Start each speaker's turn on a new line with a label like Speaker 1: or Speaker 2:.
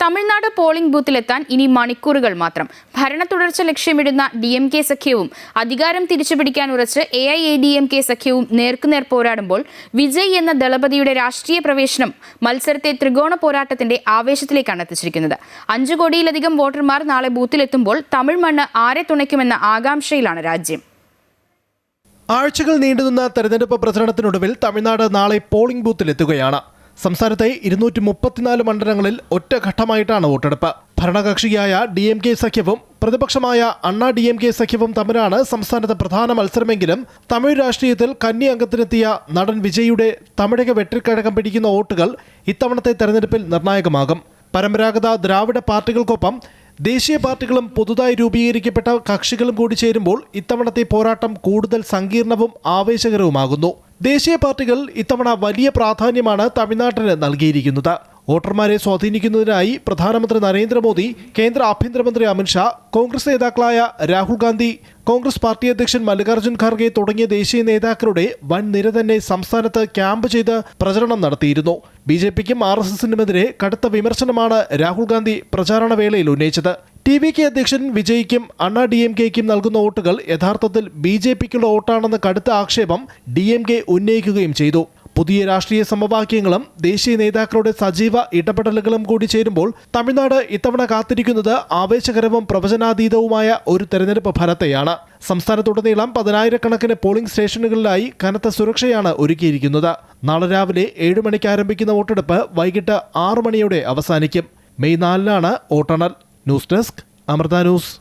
Speaker 1: Tamil Nadu polling ബൂത്തിലെത്താൻ ഇനി മണിക്കൂറുകൾ മാത്രം. ഭരണ തുടർച്ച ലക്ഷ്യമിടുന്ന DMK സഖ്യവും അധികാരം തിരിച്ചുപിടിക്കാൻ ഉറച്ച് AIADMK സഖ്യവും നേർക്കുനേർ പോരാടുമ്പോൾ വിജയ് എന്ന ദളപതിയുടെ രാഷ്ട്രീയ പ്രവേശനം മത്സരത്തെ ത്രികോണ പോരാട്ടത്തിന്റെ ആവേശത്തിലേക്കാണ് എത്തിച്ചിരിക്കുന്നത്. 5 കോടിയിലധികം വോട്ടർമാർ നാളെ ബൂത്തിലെത്തുമ്പോൾ തമിഴ് മണ്ണ് ആരെ തുണയ്ക്കുമെന്ന ആകാംക്ഷയിലാണ് രാജ്യം.
Speaker 2: ആഴ്ചകൾ നീണ്ടുനിന്ന തെരഞ്ഞെടുപ്പ് പ്രചരണത്തിനൊടുവിൽ തമിഴ്നാട് നാളെ പോളിംഗ് ബൂത്തിലെത്തുകയാണ്. സംസ്ഥാനത്തെ 234 മണ്ഡലങ്ങളിൽ ഒറ്റഘട്ടമായിട്ടാണ് വോട്ടെടുപ്പ്. ഭരണകക്ഷിയായ DMK സഖ്യവും പ്രതിപക്ഷമായ അണ്ണാ DMK സഖ്യവും തമ്മിലാണ് സംസ്ഥാനത്ത് പ്രധാന മത്സരമെങ്കിലും തമിഴ് രാഷ്ട്രീയത്തിൽ കന്നി അംഗത്തിനെത്തിയ നടൻ വിജയുടെ തമിഴക വെട്ടിക്കഴകം പിടിക്കുന്ന വോട്ടുകൾ ഇത്തവണത്തെ തെരഞ്ഞെടുപ്പിൽ നിർണായകമാകും. പരമ്പരാഗത ദ്രാവിഡ പാർട്ടികൾക്കൊപ്പം ദേശീയ പാർട്ടികളും പുതുതായി രൂപീകരിക്കപ്പെട്ട കക്ഷികളും കൂടി ചേരുമ്പോൾ ഇത്തവണത്തെ പോരാട്ടം കൂടുതൽ സങ്കീർണവും ആവേശകരവുമാകുന്നു. ദേശീയ പാർട്ടികൾ ഇത്തവണ വലിയ പ്രാധാന്യമാണ് തമിഴ്നാട്ടിന് നൽകിയിരിക്കുന്നത്. വോട്ടർമാരെ സ്വാധീനിക്കുന്നതിനായി പ്രധാനമന്ത്രി നരേന്ദ്രമോദി, കേന്ദ്ര ആഭ്യന്തരമന്ത്രി അമിത്ഷാ, കോൺഗ്രസ് നേതാക്കളായ രാഹുൽ ഗാന്ധി, കോൺഗ്രസ് പാർട്ടി അധ്യക്ഷൻ മല്ലികാർജ്ജുൻ ഖാർഗെ തുടങ്ങിയ ദേശീയ നേതാക്കളുടെ വൻ നിര തന്നെ സംസ്ഥാനത്ത് ക്യാമ്പ് ചെയ്ത് പ്രചരണം നടത്തിയിരുന്നു. BJPക്കും RSSനുമെതിരെ കടുത്ത വിമർശനമാണ് രാഹുൽ ഗാന്ധി പ്രചാരണ വേളയിൽ ഉന്നയിച്ചത്. TVK അധ്യക്ഷൻ വിജയ്ക്കും അണ്ണാ DMKയ്ക്കും നൽകുന്ന വോട്ടുകൾ യഥാർത്ഥത്തിൽ BJPക്കുള്ള വോട്ടാണെന്ന കടുത്ത ആക്ഷേപം DMK ഉന്നയിക്കുകയും ചെയ്തു. പുതിയ രാഷ്ട്രീയ സമവാക്യങ്ങളും ദേശീയ നേതാക്കളുടെ സജീവ ഇടപെടലുകളും കൂടി ചേരുമ്പോൾ തമിഴ്നാട് ഇത്തവണ കാത്തിരിക്കുന്നത് ആവേശകരവും പ്രവചനാതീതവുമായ ഒരു തെരഞ്ഞെടുപ്പ് ഫലത്തെയാണ്. സംസ്ഥാനത്തുടനീളം 10,000-കണക്കിന് പോളിംഗ് സ്റ്റേഷനുകളിലായി കനത്ത സുരക്ഷയാണ് ഒരുക്കിയിരിക്കുന്നത്. നാളെ രാവിലെ 7 മണിക്ക് ആരംഭിക്കുന്ന വോട്ടെടുപ്പ് വൈകിട്ട് 6 മണിയോടെ അവസാനിക്കും. മെയ് 4-നാണ് വോട്ടെണ്ണൽ. News desk, Amrita news.